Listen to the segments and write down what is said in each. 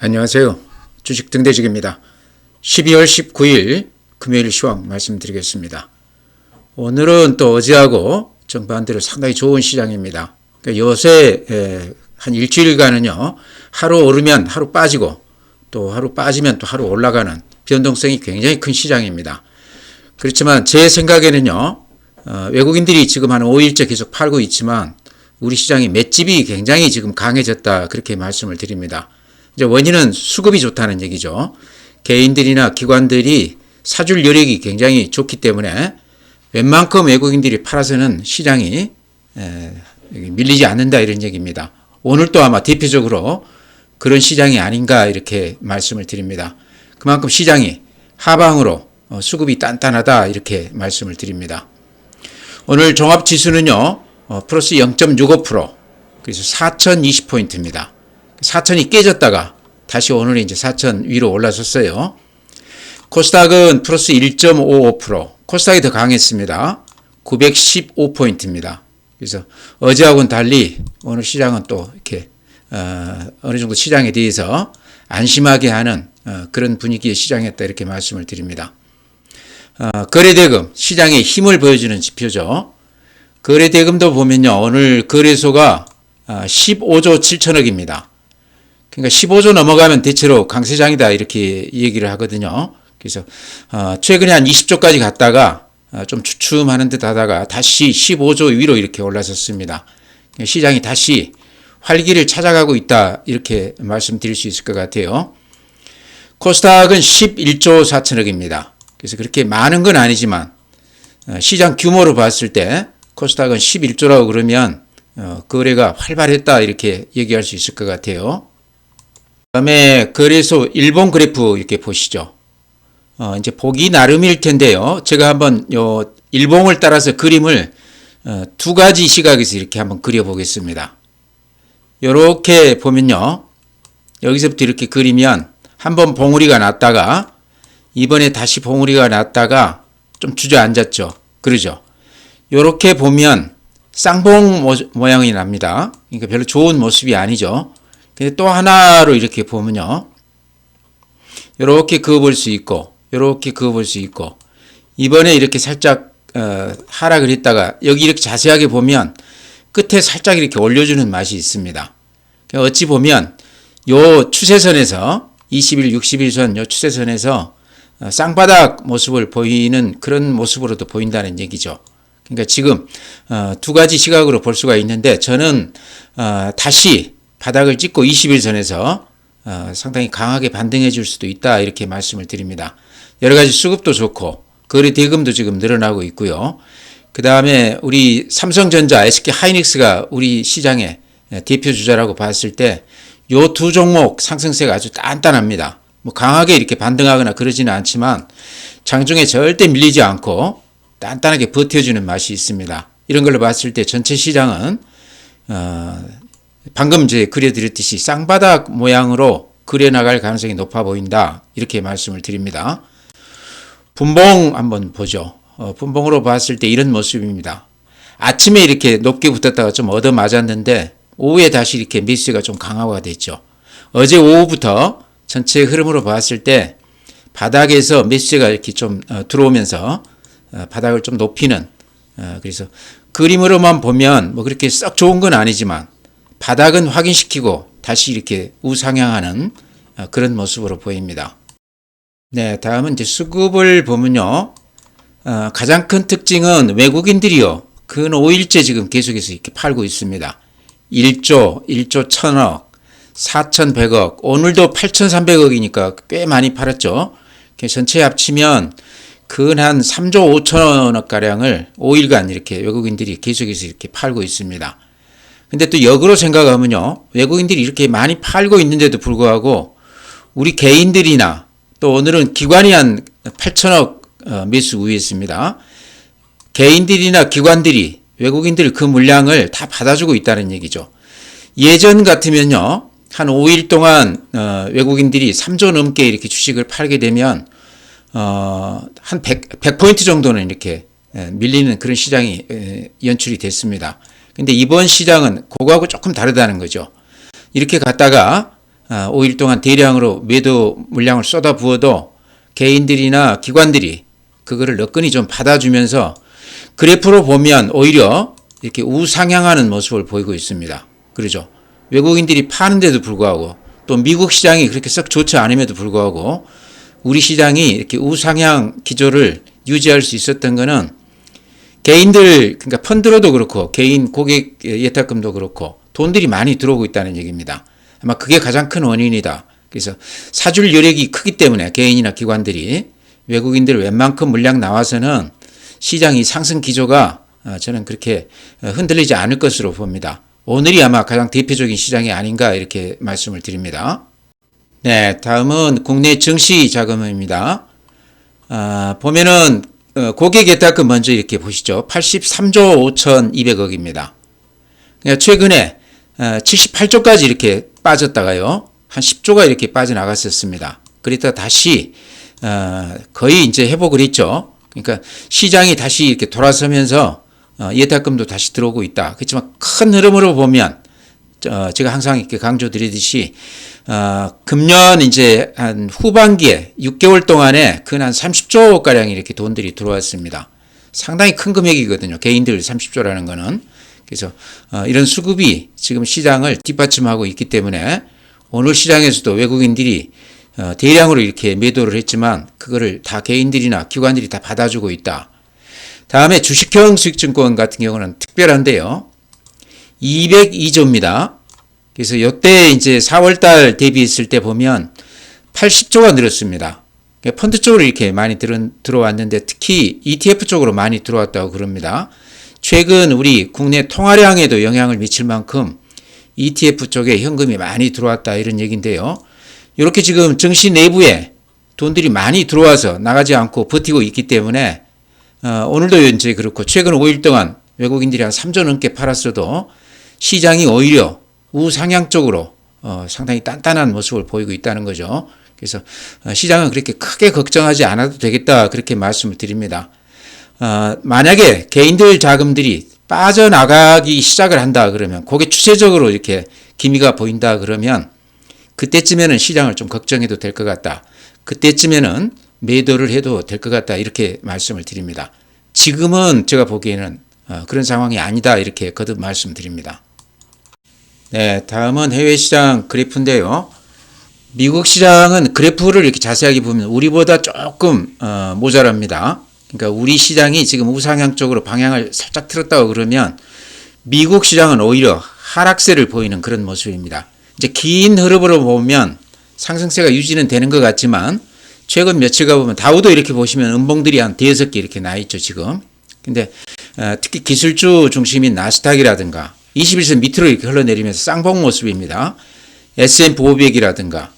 안녕하세요. 주식 등대직입니다. 12월 19일 금요일 시황 말씀드리겠습니다. 오늘은 또 어제하고 정반대로 상당히 좋은 시장입니다. 그러니까 요새 한 일주일간은요, 하루 오르면 하루 빠지고 또 하루 빠지면 또 하루 올라가는 변동성이 굉장히 큰 시장입니다. 그렇지만 제 생각에는요, 외국인들이 지금 한 5일째 계속 팔고 있지만 우리 시장이 맷집이 굉장히 지금 강해졌다, 그렇게 말씀을 드립니다. 이제 원인은 수급이 좋다는 얘기죠. 개인들이나 기관들이 사줄 여력이 굉장히 좋기 때문에 웬만큼 외국인들이 팔아서는 시장이 밀리지 않는다, 이런 얘기입니다. 오늘도 아마 대표적으로 그런 시장이 아닌가, 이렇게 말씀을 드립니다. 그만큼 시장이 하방으로 수급이 단단하다, 이렇게 말씀을 드립니다. 오늘 종합지수는요, 플러스 0.65%, 그래서 4020포인트입니다. 4천이 깨졌다가 다시 오늘 이제 4천 위로 올라섰어요. 코스닥은 플러스 1.55%, 코스닥이 더 강했습니다. 915포인트입니다. 그래서 어제하고는 달리 오늘 시장은 또 이렇게 어느 정도 시장에 대해서 안심하게 하는 그런 분위기의 시장이었다, 이렇게 말씀을 드립니다. 거래대금, 시장의 힘을 보여주는 지표죠. 거래대금도 보면요, 오늘 거래소가 15조 7천억입니다. 그러니까 15조 넘어가면 대체로 강세장이다, 이렇게 얘기를 하거든요. 그래서 최근에 한 20조까지 갔다가 좀 주춤하는 듯 하다가 다시 15조 위로 이렇게 올라섰습니다. 시장이 다시 활기를 찾아가고 있다, 이렇게 말씀드릴 수 있을 것 같아요. 코스닥은 11조 4천억입니다. 그래서 그렇게 많은 건 아니지만 시장 규모로 봤을 때 코스닥은 11조라고 그러면 거래가 활발했다, 이렇게 얘기할 수 있을 것 같아요. 그다음에 거래소 일본 그래프 이렇게 보시죠. 이제 보기 나름일 텐데요. 제가 한번 요 일봉을 따라서 그림을 두 가지 시각에서 이렇게 한번 그려보겠습니다. 이렇게 보면요, 여기서부터 이렇게 그리면 한번 봉우리가 났다가 이번에 다시 봉우리가 났다가 좀 주저앉았죠. 그러죠. 이렇게 보면 쌍봉 모양이 납니다. 그러니까 별로 좋은 모습이 아니죠. 근데 또 하나로 이렇게 보면요, 이렇게 그어볼 수 있고, 이렇게 그어볼 수 있고, 이번에 이렇게 살짝 하락을 했다가 여기 이렇게 자세하게 보면 끝에 살짝 이렇게 올려주는 맛이 있습니다. 어찌 보면 요 추세선에서 20일, 60일선 요 추세선에서 쌍바닥 모습을 보이는 그런 모습으로도 보인다는 얘기죠. 그러니까 지금 두 가지 시각으로 볼 수가 있는데, 저는 다시 바닥을 찍고 20일선에서 상당히 강하게 반등해 줄 수도 있다, 이렇게 말씀을 드립니다. 여러 가지 수급도 좋고 거래 대금도 지금 늘어나고 있고요. 그 다음에 우리 삼성전자, SK하이닉스가 우리 시장의 대표 주자라고 봤을 때 요 두 종목 상승세가 아주 단단합니다. 뭐 강하게 이렇게 반등하거나 그러지는 않지만 장중에 절대 밀리지 않고 단단하게 버텨주는 맛이 있습니다. 이런 걸로 봤을 때 전체 시장은 방금 이제 그려드렸듯이 쌍바닥 모양으로 그려나갈 가능성이 높아 보인다, 이렇게 말씀을 드립니다. 분봉 한번 보죠. 분봉으로 봤을 때 이런 모습입니다. 아침에 이렇게 높게 붙었다가 좀 얻어맞았는데 오후에 다시 이렇게 매수세가 좀 강화가 됐죠. 어제 오후부터 전체 흐름으로 봤을 때 바닥에서 매수세가 이렇게 좀 들어오면서 바닥을 좀 높이는, 그래서 그림으로만 보면 뭐 그렇게 썩 좋은 건 아니지만 바닥은 확인시키고 다시 이렇게 우상향하는 그런 모습으로 보입니다. 네, 다음은 이제 수급을 보면요, 가장 큰 특징은 외국인들이요, 근 5일째 지금 계속해서 이렇게 팔고 있습니다. 1조 1000억, 4100억, 오늘도 8300억이니까 꽤 많이 팔았죠. 전체 합치면 근 한 3조 5천억 가량을 5일간 이렇게 외국인들이 계속해서 이렇게 팔고 있습니다. 근데 또 역으로 생각하면요, 외국인들이 이렇게 많이 팔고 있는데도 불구하고 우리 개인들이나 또 오늘은 기관이 한 8천억 매수 우위했습니다. 개인들이나 기관들이 외국인들 그 물량을 다 받아주고 있다는 얘기죠. 예전 같으면요, 한 5일 동안 외국인들이 3조 넘게 이렇게 주식을 팔게 되면 한 100포인트 정도는 이렇게 밀리는 그런 시장이 연출이 됐습니다. 근데 이번 시장은 그거하고 조금 다르다는 거죠. 이렇게 갔다가 5일 동안 대량으로 매도 물량을 쏟아부어도 개인들이나 기관들이 그거를 너끈히 좀 받아주면서 그래프로 보면 오히려 이렇게 우상향하는 모습을 보이고 있습니다. 그러죠. 외국인들이 파는데도 불구하고 또 미국 시장이 그렇게 썩 좋지 않음에도 불구하고 우리 시장이 이렇게 우상향 기조를 유지할 수 있었던 것은 개인들, 그러니까 펀드로도 그렇고 개인 고객 예탁금도 그렇고 돈들이 많이 들어오고 있다는 얘기입니다. 아마 그게 가장 큰 원인이다. 그래서 사줄 여력이 크기 때문에 개인이나 기관들이 외국인들 웬만큼 물량 나와서는 시장이 상승 기조가 저는 그렇게 흔들리지 않을 것으로 봅니다. 오늘이 아마 가장 대표적인 시장이 아닌가 이렇게 말씀을 드립니다. 네, 다음은 국내 증시 자금입니다. 보면은 고객 예탁금 먼저 이렇게 보시죠. 83조 5,200억입니다. 그러니까 최근에 78조까지 이렇게 빠졌다가요. 한 10조가 이렇게 빠져나갔었습니다. 그랬다 다시 거의 이제 회복을 했죠. 그러니까 시장이 다시 이렇게 돌아서면서 예탁금도 다시 들어오고 있다. 그렇지만 큰 흐름으로 보면 제가 항상 이렇게 강조드리듯이 금년 이제 한 후반기에 6개월 동안에 근 한 30조 가량 이렇게 돈들이 들어왔습니다. 상당히 큰 금액이거든요. 개인들 30조라는 거는. 그래서 이런 수급이 지금 시장을 뒷받침하고 있기 때문에 오늘 시장에서도 외국인들이 대량으로 이렇게 매도를 했지만 그거를 다 개인들이나 기관들이 다 받아주고 있다. 다음에 주식형 수익증권 같은 경우는 특별한데요. 202조입니다. 그래서 이때 이제 4월달 대비했을 때 보면 80조가 늘었습니다. 펀드 쪽으로 이렇게 많이 들어왔는데 특히 ETF 쪽으로 많이 들어왔다고 그럽니다. 최근 우리 국내 통화량에도 영향을 미칠 만큼 ETF 쪽에 현금이 많이 들어왔다 이런 얘기인데요. 이렇게 지금 증시 내부에 돈들이 많이 들어와서 나가지 않고 버티고 있기 때문에 오늘도 이제 그렇고 최근 5일 동안 외국인들이 한 3조 넘게 팔았어도 시장이 오히려 우상향 쪽으로 상당히 단단한 모습을 보이고 있다는 거죠. 그래서 시장은 그렇게 크게 걱정하지 않아도 되겠다 그렇게 말씀을 드립니다. 만약에 개인들 자금들이 빠져나가기 시작을 한다 그러면 그게 추세적으로 이렇게 기미가 보인다 그러면 그때쯤에는 시장을 좀 걱정해도 될 것 같다. 그때쯤에는 매도를 해도 될 것 같다 이렇게 말씀을 드립니다. 지금은 제가 보기에는 그런 상황이 아니다 이렇게 거듭 말씀드립니다. 네, 다음은 해외 시장 그래프인데요. 미국 시장은 그래프를 이렇게 자세하게 보면 우리보다 조금 모자랍니다. 그러니까 우리 시장이 지금 우상향 쪽으로 방향을 살짝 틀었다고 그러면 미국 시장은 오히려 하락세를 보이는 그런 모습입니다. 이제 긴 흐름으로 보면 상승세가 유지는 되는 것 같지만 최근 며칠가 보면 다우도 이렇게 보시면 음봉들이 한 5개 이렇게 나 있죠 지금. 근데 특히 기술주 중심인 나스닥이라든가 21선 밑으로 이렇게 흘러내리면서 쌍봉 모습입니다. S&P 500이라든가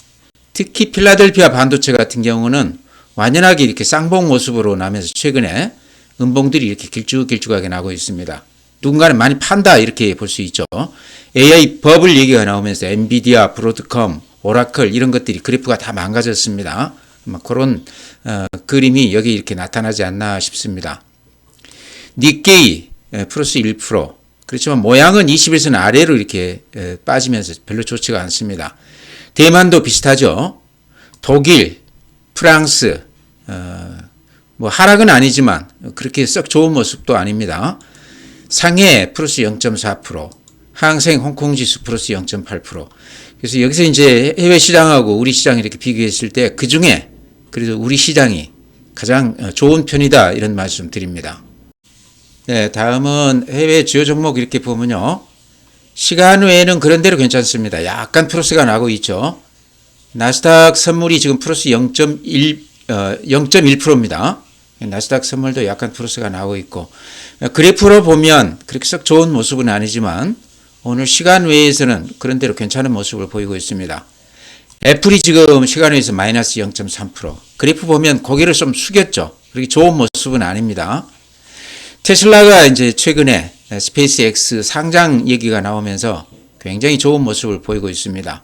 특히 필라델피아 반도체 같은 경우는 완연하게 이렇게 쌍봉 모습으로 나면서 최근에 음봉들이 이렇게 길쭉길쭉하게 나고 있습니다. 누군가는 많이 판다 이렇게 볼 수 있죠. AI 버블 얘기가 나오면서 엔비디아, 브로드컴, 오라클 이런 것들이 그래프가 다 망가졌습니다. 그런 그림이 여기 이렇게 나타나지 않나 싶습니다. 니케이 플러스 1%. 그렇지만 모양은 21선 아래로 이렇게 빠지면서 별로 좋지가 않습니다. 대만도 비슷하죠. 독일, 프랑스, 뭐 하락은 아니지만 그렇게 썩 좋은 모습도 아닙니다. 상해 플러스 0.4%, 항생 홍콩 지수 플러스 0.8%. 그래서 여기서 이제 해외 시장하고 우리 시장 이렇게 비교했을 때 그 중에 그래도 우리 시장이 가장 좋은 편이다 이런 말씀 드립니다. 네, 다음은 해외 주요 종목 이렇게 보면요. 시간 외에는 그런대로 괜찮습니다. 약간 플러스가 나고 있죠. 나스닥 선물이 지금 플러스 0.1%입니다. 나스닥 선물도 약간 플러스가 나오고 있고 그래프로 보면 그렇게 썩 좋은 모습은 아니지만 오늘 시간 외에서는 그런대로 괜찮은 모습을 보이고 있습니다. 애플이 지금 시간 외에서 마이너스 0.3%. 그래프 보면 고개를 좀 숙였죠. 그렇게 좋은 모습은 아닙니다. 테슬라가 이제 최근에 스페이스X 상장 얘기가 나오면서 굉장히 좋은 모습을 보이고 있습니다.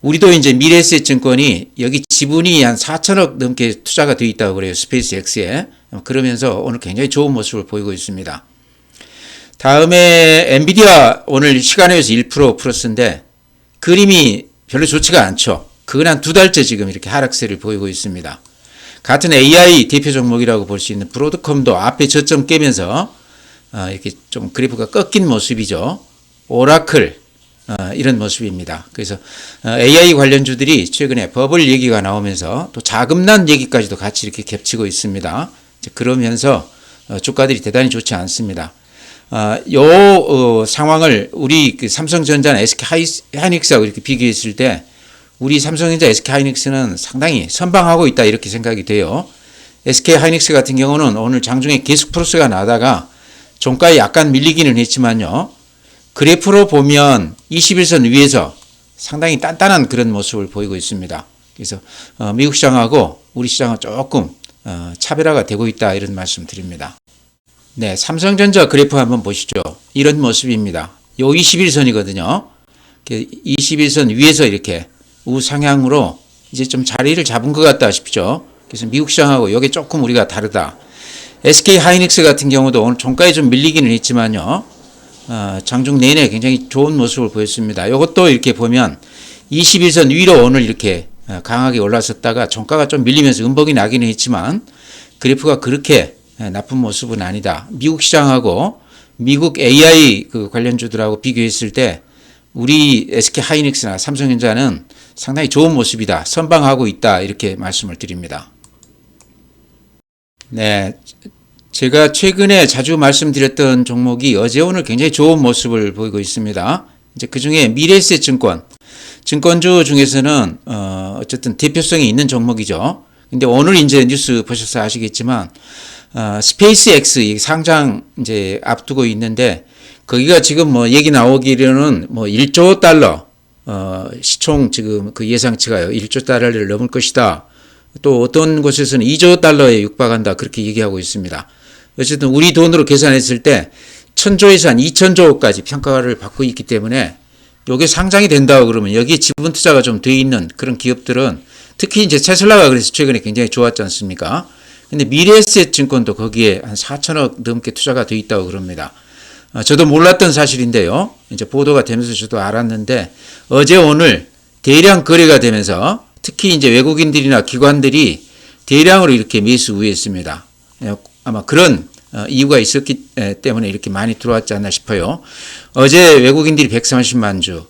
우리도 이제 미래에셋증권이 여기 지분이 한 4천억 넘게 투자가 되어 있다고 그래요. 스페이스X에. 그러면서 오늘 굉장히 좋은 모습을 보이고 있습니다. 다음에 엔비디아 오늘 시간에 의해서 1% 플러스인데 그림이 별로 좋지가 않죠. 그건 한 2달째 지금 이렇게 하락세를 보이고 있습니다. 같은 AI 대표 종목이라고 볼 수 있는 브로드컴도 앞에 저점 깨면서 이렇게 좀 그래프가 꺾인 모습이죠. 오라클 이런 모습입니다. 그래서 AI 관련주들이 최근에 버블 얘기가 나오면서 또 자금난 얘기까지도 같이 이렇게 겹치고 있습니다. 그러면서 주가들이 대단히 좋지 않습니다. 상황을 우리 그 삼성전자나 SK하이닉스하고 이렇게 비교했을 때 우리 삼성전자 SK하이닉스는 상당히 선방하고 있다 이렇게 생각이 돼요. SK하이닉스 같은 경우는 오늘 장중에 계속 플러스가 나다가 종가에 약간 밀리기는 했지만요. 그래프로 보면 21선 위에서 상당히 단단한 그런 모습을 보이고 있습니다. 그래서 미국 시장하고 우리 시장은 조금 차별화가 되고 있다 이런 말씀 드립니다. 네, 삼성전자 그래프 한번 보시죠. 이런 모습입니다. 요 21선이거든요. 21선 위에서 이렇게 우상향으로 이제 좀 자리를 잡은 것 같다 싶죠. 그래서 미국 시장하고 이게 조금 우리가 다르다. SK 하이닉스 같은 경우도 오늘 종가에 좀 밀리기는 했지만요. 장중 내내 굉장히 좋은 모습을 보였습니다. 이것도 이렇게 보면 21선 위로 오늘 이렇게 강하게 올라섰다가 종가가 좀 밀리면서 음봉이 나기는 했지만 그래프가 그렇게 나쁜 모습은 아니다. 미국 시장하고 미국 AI 그 관련주들하고 비교했을 때 우리 SK 하이닉스나 삼성전자는 상당히 좋은 모습이다. 선방하고 있다. 이렇게 말씀을 드립니다. 네. 제가 최근에 자주 말씀드렸던 종목이 어제 오늘 굉장히 좋은 모습을 보이고 있습니다. 이제 그 중에 미래에셋 증권주 중에서는 어쨌든 대표성이 있는 종목이죠. 근데 오늘 이제 뉴스 보셔서 아시겠지만 스페이스X 상장 이제 앞두고 있는데 거기가 지금 뭐 얘기 나오기로는 뭐 1조 달러 시총 지금 그 예상치가요. 1조 달러를 넘을 것이다. 또 어떤 곳에서는 2조 달러에 육박한다. 그렇게 얘기하고 있습니다. 어쨌든 우리 돈으로 계산했을 때 1000조에서 한 2000조까지 평가를 받고 있기 때문에 요게 상장이 된다고 그러면 여기에 지분 투자가 좀 돼 있는 그런 기업들은 특히 이제 테슬라가 그래서 최근에 굉장히 좋았지 않습니까? 근데 미래에셋 증권도 거기에 한 4천억 넘게 투자가 돼 있다고 그럽니다. 저도 몰랐던 사실인데요. 이제 보도가 되면서 저도 알았는데 어제 오늘 대량 거래가 되면서 특히 이제 외국인들이나 기관들이 대량으로 이렇게 매수 우회했습니다. 아마 그런 이유가 있었기 때문에 이렇게 많이 들어왔지 않나 싶어요. 어제 외국인들이 130만 주,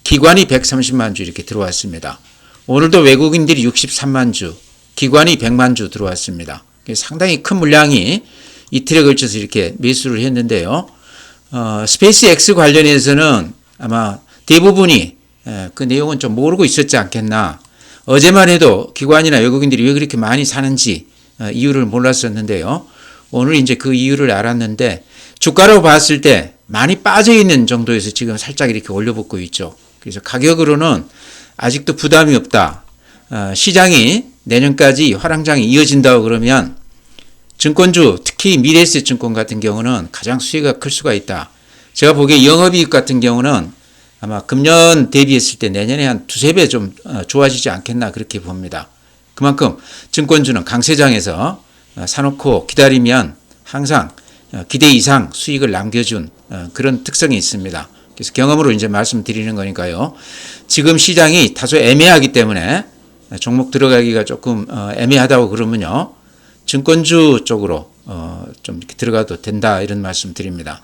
기관이 130만 주 이렇게 들어왔습니다. 오늘도 외국인들이 63만 주, 기관이 100만 주 들어왔습니다. 상당히 큰 물량이 이틀에 걸쳐서 이렇게 매수를 했는데요. 스페이스X 관련해서는 아마 대부분이 그 내용은 좀 모르고 있었지 않겠나. 어제만 해도 기관이나 외국인들이 왜 그렇게 많이 사는지 이유를 몰랐었는데요. 오늘 이제 그 이유를 알았는데 주가로 봤을 때 많이 빠져 있는 정도에서 지금 살짝 이렇게 올려붙고 있죠. 그래서 가격으로는 아직도 부담이 없다. 시장이 내년까지 화랑장이 이어진다고 그러면 증권주, 특히 미래에셋 증권 같은 경우는 가장 수혜가 클 수가 있다. 제가 보기에 영업이익 같은 경우는 아마 금년 대비했을 때 내년에 한 2~3배 좀 좋아지지 않겠나 그렇게 봅니다. 그만큼 증권주는 강세장에서 사놓고 기다리면 항상 기대 이상 수익을 남겨준 그런 특성이 있습니다. 그래서 경험으로 이제 말씀드리는 거니까요. 지금 시장이 다소 애매하기 때문에 종목 들어가기가 조금 애매하다고 그러면요. 증권주 쪽으로 좀 이렇게 들어가도 된다 이런 말씀 드립니다.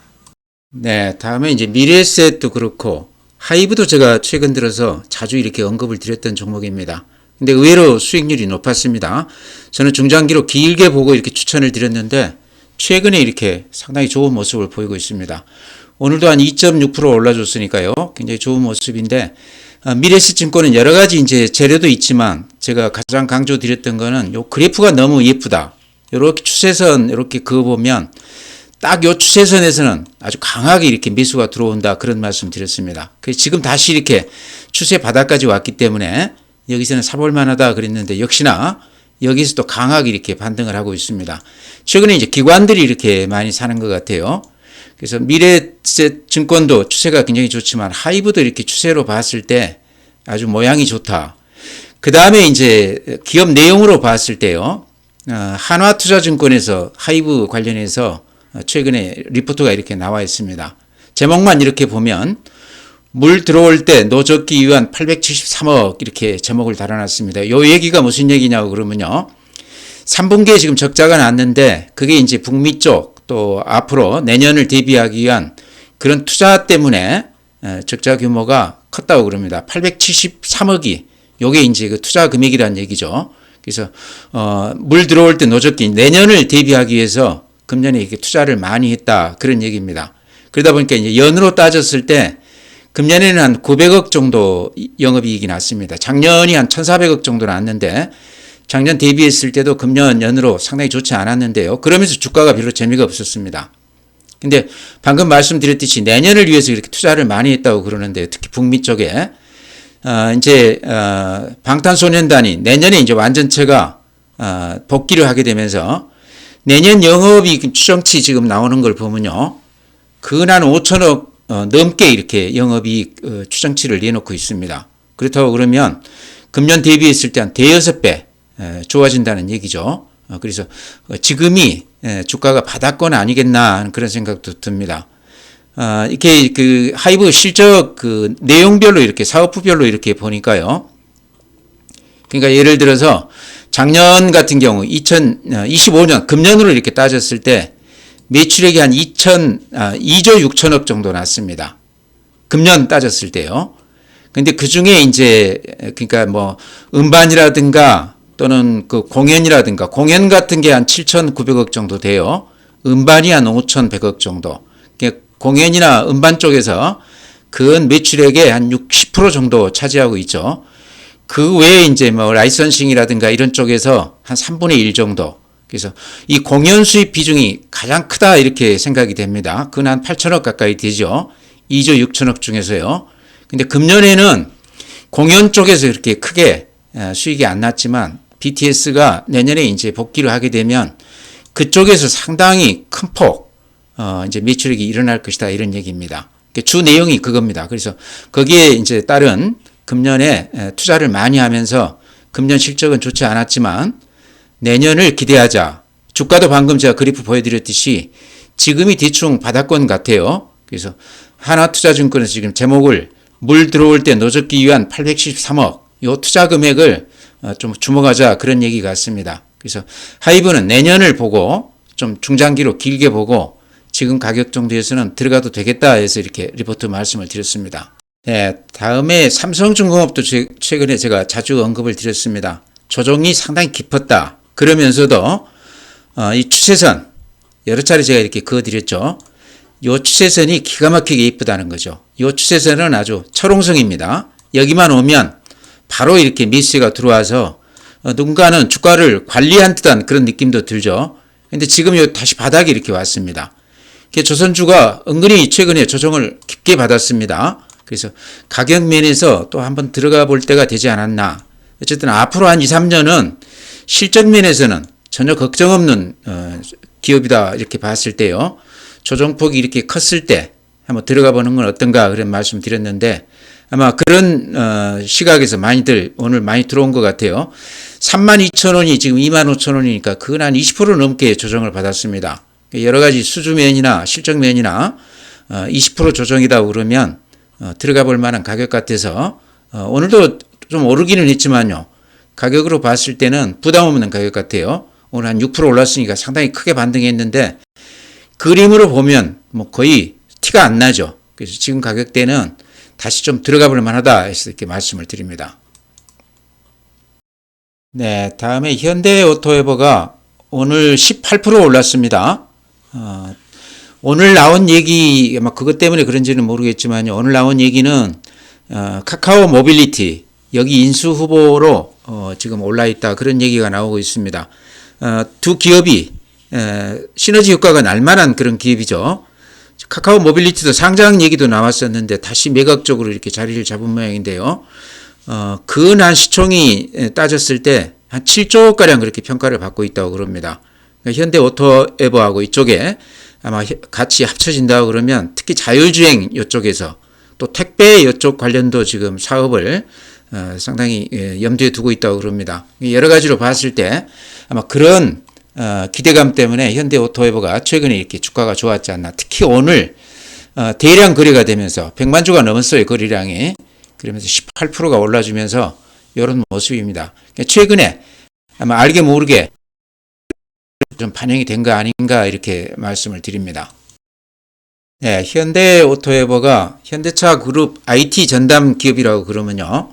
네, 다음에 이제 미래에셋도 그렇고 하이브도 제가 최근 들어서 자주 이렇게 언급을 드렸던 종목입니다. 근데 의외로 수익률이 높았습니다. 저는 중장기로 길게 보고 이렇게 추천을 드렸는데 최근에 이렇게 상당히 좋은 모습을 보이고 있습니다. 오늘도 한 2.6% 올라줬으니까요. 굉장히 좋은 모습인데 미래에셋 증권은 여러 가지 이제 재료도 있지만 제가 가장 강조드렸던 거는 요 그래프가 너무 예쁘다. 이렇게 추세선 이렇게 그어보면 딱 요 추세선에서는 아주 강하게 이렇게 매수가 들어온다 그런 말씀 드렸습니다. 그래서 지금 다시 이렇게 추세 바닥까지 왔기 때문에 여기서는 사볼 만하다 그랬는데 역시나 여기서도 강하게 이렇게 반등을 하고 있습니다. 최근에 이제 기관들이 이렇게 많이 사는 것 같아요. 그래서 미래에셋 증권도 추세가 굉장히 좋지만 하이브도 이렇게 추세로 봤을 때 아주 모양이 좋다. 그 다음에 이제 기업 내용으로 봤을 때요. 한화투자증권에서 하이브 관련해서 최근에 리포트가 이렇게 나와 있습니다. 제목만 이렇게 보면 물 들어올 때 노젓기 위한 873억 이렇게 제목을 달아놨습니다. 요 얘기가 무슨 얘기냐고 그러면요. 3분기에 지금 적자가 났는데 그게 이제 북미 쪽 또 앞으로 내년을 대비하기 위한 그런 투자 때문에 적자 규모가 컸다고 그럽니다. 873억이 요게 이제 그 투자 금액이라는 얘기죠. 그래서 물 들어올 때 노젓기 내년을 대비하기 위해서 금년에 이렇게 투자를 많이 했다 그런 얘기입니다. 그러다 보니까 이제 연으로 따졌을 때 금년에는 한 900억 정도 영업이익이 났습니다. 작년이 한 1,400억 정도 났는데 작년 대비했을 때도 금년 연으로 상당히 좋지 않았는데요. 그러면서 주가가 별로 재미가 없었습니다. 근데 방금 말씀드렸듯이 내년을 위해서 이렇게 투자를 많이 했다고 그러는데요. 특히 북미 쪽에 이제 방탄소년단이 내년에 이제 완전체가 복귀를 하게 되면서 내년 영업이익 추정치 지금 나오는 걸 보면요. 근한 5천억 넘게 이렇게 영업이익 추정치를 내놓고 있습니다. 그렇다고 그러면 금년 대비했을 때 한 대여섯 배 좋아진다는 얘기죠. 그래서 지금이 주가가 바닥권 아니겠나 하는 그런 생각도 듭니다. 이렇게 그 하이브 실적 그 내용별로 이렇게 사업부별로 이렇게 보니까요. 그러니까 예를 들어서 작년 같은 경우 2025년 금년으로 이렇게 따졌을 때 매출액이 한 2조 6천억 정도 났습니다. 금년 따졌을 때요. 근데 그 중에 이제 그러니까 뭐 음반이라든가 또는 그 공연이라든가 공연 같은 게 한 7,900억 정도 돼요. 음반이 한 5,100억 정도. 공연이나 음반 쪽에서 그 매출액의 한 60% 정도 차지하고 있죠. 그 외에 이제 뭐 라이선싱이라든가 이런 쪽에서 한 3분의 1 정도. 그래서 이 공연 수입 비중이 가장 크다 이렇게 생각이 됩니다. 그건 한 8천억 가까이 되죠. 2조 6천억 중에서요. 근데 금년에는 공연 쪽에서 이렇게 크게 수익이 안 났지만 BTS가 내년에 이제 복귀를 하게 되면 그쪽에서 상당히 큰 폭 이제 매출액이 일어날 것이다 이런 얘기입니다. 주 내용이 그겁니다. 그래서 거기에 이제 따른 금년에 투자를 많이 하면서 금년 실적은 좋지 않았지만 내년을 기대하자. 주가도 방금 제가 그래프 보여드렸듯이 지금이 대충 바닥권 같아요. 그래서 하나투자증권에서 지금 제목을 물 들어올 때 노젓기 위한 873억 요 투자 금액을 좀 주목하자 그런 얘기 같습니다. 그래서 하이브는 내년을 보고 좀 중장기로 길게 보고 지금 가격 정도에서는 들어가도 되겠다 해서 이렇게 리포트 말씀을 드렸습니다. 네, 다음에 삼성중공업도 최근에 제가 자주 언급을 드렸습니다. 조정이 상당히 깊었다. 그러면서도 이 추세선 여러 차례 제가 이렇게 그어드렸죠. 이 추세선이 기가 막히게 이쁘다는 거죠. 이 추세선은 아주 철옹성입니다. 여기만 오면 바로 이렇게 매수가 들어와서 누군가는 주가를 관리한 듯한 그런 느낌도 들죠. 근데 지금 다시 바닥이 이렇게 왔습니다. 조선주가 은근히 최근에 조정을 깊게 받았습니다. 그래서 가격 면에서 또 한번 들어가 볼 때가 되지 않았나. 어쨌든 앞으로 한 2, 3년은 실적 면에서는 전혀 걱정 없는 기업이다 이렇게 봤을 때요. 조정폭이 이렇게 컸을 때 한번 들어가 보는 건 어떤가 그런 말씀 드렸는데 아마 그런 시각에서 많이들 오늘 많이 들어온 것 같아요. 32,000원이 지금 25,000원이니까 그건 한 20% 넘게 조정을 받았습니다. 여러 가지 수주면이나 실적면이나 20% 조정이다 그러면 들어가 볼 만한 가격 같아서 오늘도 좀 오르기는 했지만요. 가격으로 봤을 때는 부담 없는 가격 같아요. 오늘 한 6% 올랐으니까 상당히 크게 반등했는데 그림으로 보면 뭐 거의 티가 안 나죠. 그래서 지금 가격대는 다시 좀 들어가 볼 만하다 해서 이렇게 말씀을 드립니다. 네, 다음에 현대오토웨버가 오늘 18% 올랐습니다. 오늘 나온 얘기, 아마 그것 때문에 그런지는 모르겠지만 오늘 나온 얘기는 카카오 모빌리티 여기 인수 후보로 지금 올라 있다 그런 얘기가 나오고 있습니다. 두 기업이 시너지 효과가 날 만한 그런 기업이죠. 카카오 모빌리티도 상장 얘기도 나왔었는데 다시 매각적으로 이렇게 자리를 잡은 모양인데요. 근한 시총이 따졌을 때 한 7조가량 그렇게 평가를 받고 있다고 그럽니다. 그러니까 현대오토에버하고 이쪽에 아마 같이 합쳐진다고 그러면 특히 자율주행 이쪽에서 또 택배 이쪽 관련도 지금 사업을 상당히 염두에 두고 있다고 그럽니다. 여러 가지로 봤을 때 아마 그런 기대감 때문에 현대오토웨버가 최근에 이렇게 주가가 좋았지 않나. 특히 오늘 대량 거래가 되면서 100만 주가 넘었어요. 거래량이. 그러면서 18%가 올라주면서 이런 모습입니다. 최근에 아마 알게 모르게 좀 반영이 된 거 아닌가 이렇게 말씀을 드립니다. 네, 현대오토에버가 현대차 그룹 IT 전담 기업이라고 그러면요.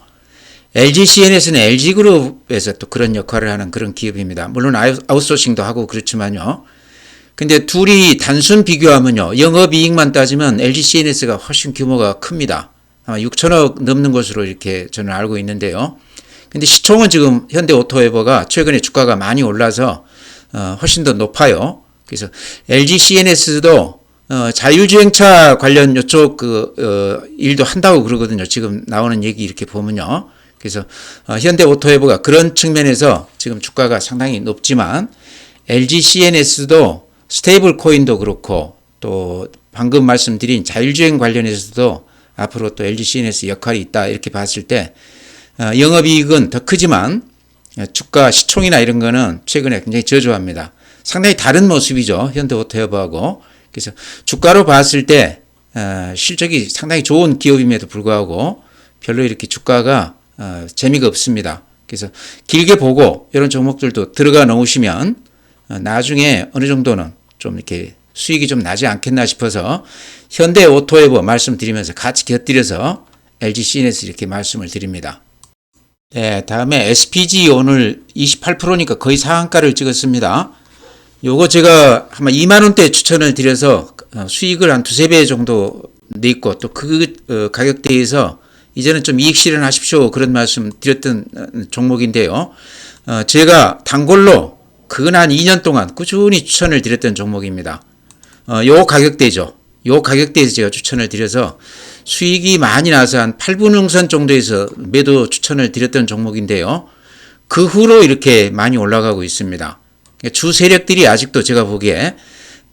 LG CNS는 LG그룹에서 또 그런 역할을 하는 그런 기업입니다. 물론 아웃소싱도 하고 그렇지만요. 근데 둘이 단순 비교하면요. 영업이익만 따지면 LG CNS가 훨씬 규모가 큽니다. 아마 6천억 넘는 것으로 이렇게 저는 알고 있는데요. 근데 시총은 지금 현대오토에버가 최근에 주가가 많이 올라서 훨씬 더 높아요. 그래서 LG CNS도 자율주행차 관련 이쪽 일도 한다고 그러거든요. 지금 나오는 얘기 이렇게 보면요. 그래서 현대오토에버가 그런 측면에서 지금 주가가 상당히 높지만 LG CNS도 스테이블 코인도 그렇고 또 방금 말씀드린 자율주행 관련해서도 앞으로 또 LG CNS 역할이 있다 이렇게 봤을 때 영업이익은 더 크지만 주가 시총이나 이런 거는 최근에 굉장히 저조합니다. 상당히 다른 모습이죠. 현대오토에버하고. 그래서 주가로 봤을 때 실적이 상당히 좋은 기업임에도 불구하고 별로 이렇게 주가가 재미가 없습니다. 그래서 길게 보고 이런 종목들도 들어가 놓으시면 나중에 어느 정도는 좀 이렇게 수익이 좀 나지 않겠나 싶어서 현대오토에버 말씀드리면서 같이 곁들여서 LG CNS 이렇게 말씀을 드립니다. 네, 다음에 SPG 오늘 28%니까 거의 상한가를 찍었습니다. 요거 제가 아마 2만원대 추천을 드려서 수익을 한 두세 배 정도 냈고 또 그 가격대에서 이제는 좀 이익 실현하십시오 그런 말씀 드렸던 종목인데요. 제가 단골로 근한 2년 동안 꾸준히 추천을 드렸던 종목입니다. 요 가격대죠. 요 가격대에서 제가 추천을 드려서 수익이 많이 나서 한 8분응선 정도에서 매도 추천을 드렸던 종목인데요. 그 후로 이렇게 많이 올라가고 있습니다. 주 세력들이 아직도 제가 보기에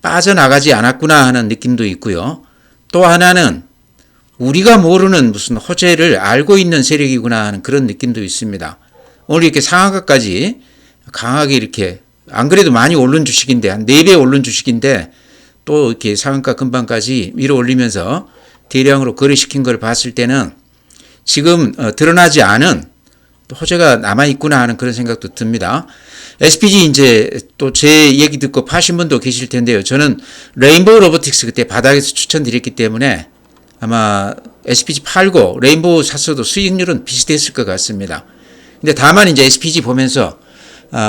빠져나가지 않았구나 하는 느낌도 있고요. 또 하나는 우리가 모르는 무슨 호재를 알고 있는 세력이구나 하는 그런 느낌도 있습니다. 오늘 이렇게 상한가까지 강하게 이렇게 안 그래도 많이 오른 주식인데 한 4배 오른 주식인데 또 이렇게 상한가 근방까지 위로 올리면서 대량으로 거래시킨 걸 봤을 때는 지금 드러나지 않은 호재가 남아있구나 하는 그런 생각도 듭니다. SPG 이제 또 제 얘기 듣고 파신 분도 계실 텐데요. 저는 레인보우 로보틱스 그때 바닥에서 추천드렸기 때문에 아마 SPG 팔고 레인보우 샀어도 수익률은 비슷했을 것 같습니다. 근데 다만 이제 SPG 보면서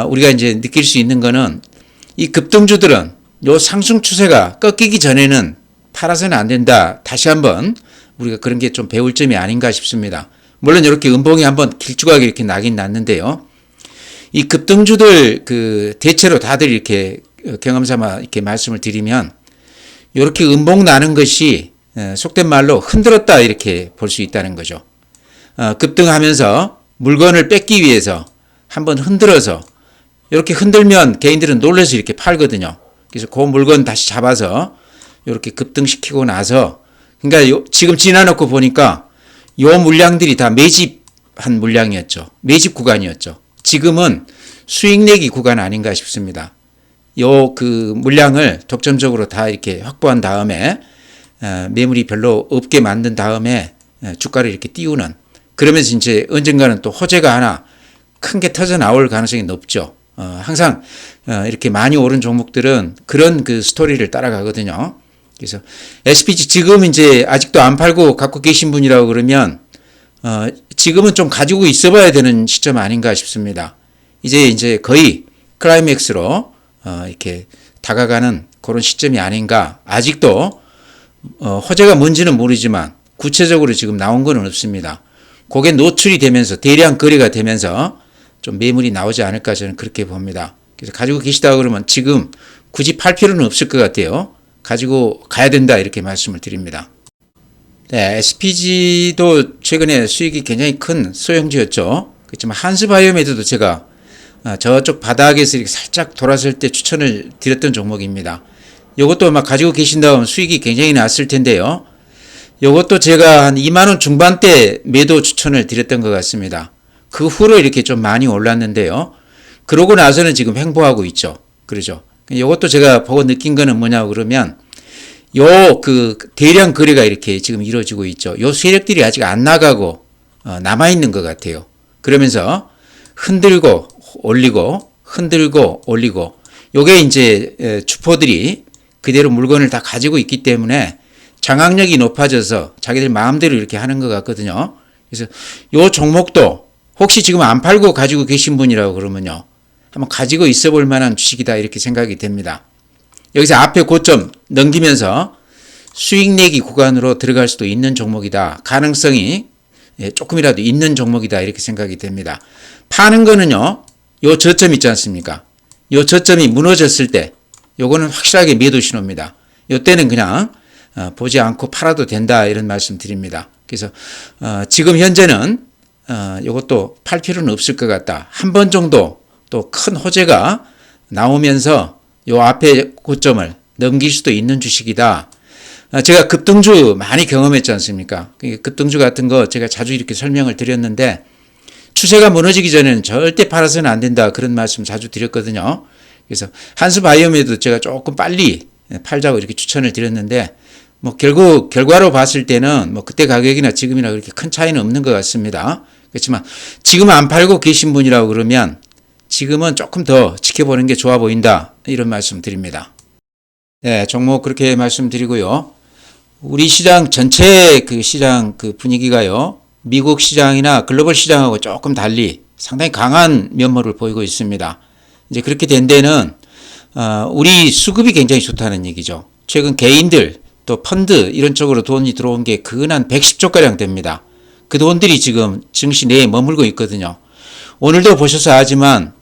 우리가 이제 느낄 수 있는 거는 이 급등주들은 요 상승 추세가 꺾이기 전에는 팔아서는 안 된다. 다시 한번 우리가 그런 게 좀 배울 점이 아닌가 싶습니다. 물론 이렇게 음봉이 한번 길쭉하게 이렇게 나긴 났는데요. 이 급등주들 대체로 다들 이렇게 경험삼아 이렇게 말씀을 드리면 이렇게 음봉 나는 것이 속된 말로 흔들었다 이렇게 볼 수 있다는 거죠. 급등하면서 물건을 뺏기 위해서 한번 흔들어서 이렇게 흔들면 개인들은 놀라서 이렇게 팔거든요. 그래서 그 물건 다시 잡아서 이렇게 급등시키고 나서 그러니까 지금 지나놓고 보니까 요 물량들이 다 매집한 물량이었죠. 매집 구간이었죠. 지금은 수익 내기 구간 아닌가 싶습니다. 요 물량을 독점적으로 다 이렇게 확보한 다음에 매물이 별로 없게 만든 다음에 주가를 이렇게 띄우는 그러면서 이제 언젠가는 또 호재가 하나 큰 게 터져 나올 가능성이 높죠. 항상 이렇게 많이 오른 종목들은 그런 스토리를 따라가거든요. 그래서 SPG 지금 이제 아직도 안 팔고 갖고 계신 분이라고 그러면 지금은 좀 가지고 있어 봐야 되는 시점 아닌가 싶습니다. 이제 거의 클라이맥스로 이렇게 다가가는 그런 시점이 아닌가. 아직도 호재가 뭔지는 모르지만 구체적으로 지금 나온 건 없습니다. 그게 노출이 되면서 대량 거래가 되면서 좀 매물이 나오지 않을까 저는 그렇게 봅니다. 그래서 가지고 계시다 그러면 지금 굳이 팔 필요는 없을 것 같아요. 가지고 가야 된다 이렇게 말씀을 드립니다. 네, SPG도 최근에 수익이 굉장히 큰 소형주였죠. 그렇지만 한스바이오메드도 제가 저쪽 바닥에서 이렇게 살짝 돌았을 때 추천을 드렸던 종목입니다. 이것도 막 가지고 계신다면 수익이 굉장히 났을 텐데요. 이것도 제가 한 2만원 중반대 매도 추천을 드렸던 것 같습니다. 그 후로 이렇게 좀 많이 올랐는데요. 그러고 나서는 지금 횡보하고 있죠. 그러죠. 이것도 제가 보고 느낀 거는 뭐냐고 그러면 요 그 대량 거래가 이렇게 지금 이루어지고 있죠. 요 세력들이 아직 안 나가고 남아 있는 것 같아요. 그러면서 흔들고 올리고 흔들고 올리고 요게 이제 주포들이 그대로 물건을 다 가지고 있기 때문에 장악력이 높아져서 자기들 마음대로 이렇게 하는 것 같거든요. 그래서 요 종목도 혹시 지금 안 팔고 가지고 계신 분이라고 그러면요, 한번 가지고 있어 볼 만한 주식이다 이렇게 생각이 됩니다. 여기서 앞에 고점 넘기면서 수익 내기 구간으로 들어갈 수도 있는 종목이다. 가능성이 조금이라도 있는 종목이다 이렇게 생각이 됩니다. 파는 거는요, 요 저점 있지 않습니까? 요 저점이 무너졌을 때 요거는 확실하게 매도 신호입니다. 요 때는 그냥 보지 않고 팔아도 된다 이런 말씀 드립니다. 그래서 지금 현재는 요것도 팔 필요는 없을 것 같다. 한 번 정도 또 큰 호재가 나오면서 요 앞에 고점을 넘길 수도 있는 주식이다. 제가 급등주 많이 경험했지 않습니까? 급등주 같은 거 제가 자주 이렇게 설명을 드렸는데 추세가 무너지기 전에는 절대 팔아서는 안 된다 그런 말씀 자주 드렸거든요. 그래서 한수바이오메도 제가 조금 빨리 팔자고 이렇게 추천을 드렸는데 뭐 결국 결과로 봤을 때는 뭐 그때 가격이나 지금이나 그렇게 큰 차이는 없는 것 같습니다. 그렇지만 지금 안 팔고 계신 분이라고 그러면 지금은 조금 더 지켜보는 게 좋아 보인다 이런 말씀 드립니다. 네, 종목 그렇게 말씀드리고요. 우리 시장 전체 그 시장 그 분위기가요, 미국 시장이나 글로벌 시장하고 조금 달리 상당히 강한 면모를 보이고 있습니다. 이제 그렇게 된 데는 우리 수급이 굉장히 좋다는 얘기죠. 최근 개인들 또 펀드 이런 쪽으로 돈이 들어온 게 근한 110조가량 됩니다. 그 돈들이 지금 증시 내에 머물고 있거든요. 오늘도 보셔서 알지만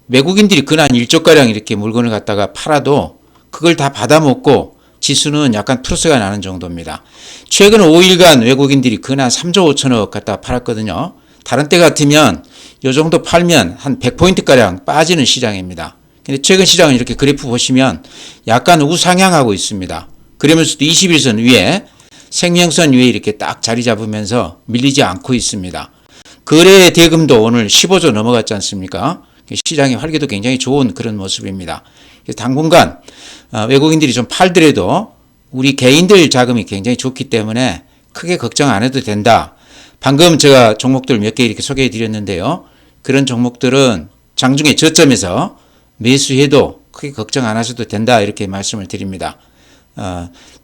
외국인들이 근한 1조가량 이렇게 물건을 갖다가 팔아도 그걸 다 받아먹고 지수는 약간 플러스가 나는 정도입니다. 최근 5일간 외국인들이 근한 3조 5천억 갖다 팔았거든요. 다른 때 같으면 이 정도 팔면 한 100포인트가량 빠지는 시장입니다. 근데 최근 시장은 이렇게 그래프 보시면 약간 우상향하고 있습니다. 그러면서도 21선 위에 생명선 위에 이렇게 딱 자리 잡으면서 밀리지 않고 있습니다. 거래 대금도 오늘 15조 넘어갔지 않습니까? 시장의 활기도 굉장히 좋은 그런 모습입니다. 당분간 외국인들이 좀 팔더라도 우리 개인들 자금이 굉장히 좋기 때문에 크게 걱정 안 해도 된다. 방금 제가 종목들 몇 개 이렇게 소개해 드렸는데요. 그런 종목들은 장중에 저점에서 매수해도 크게 걱정 안 하셔도 된다 이렇게 말씀을 드립니다.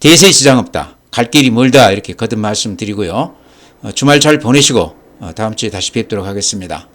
대세 시장 없다. 갈 길이 멀다 이렇게 거듭 말씀 드리고요. 주말 잘 보내시고 다음 주에 다시 뵙도록 하겠습니다.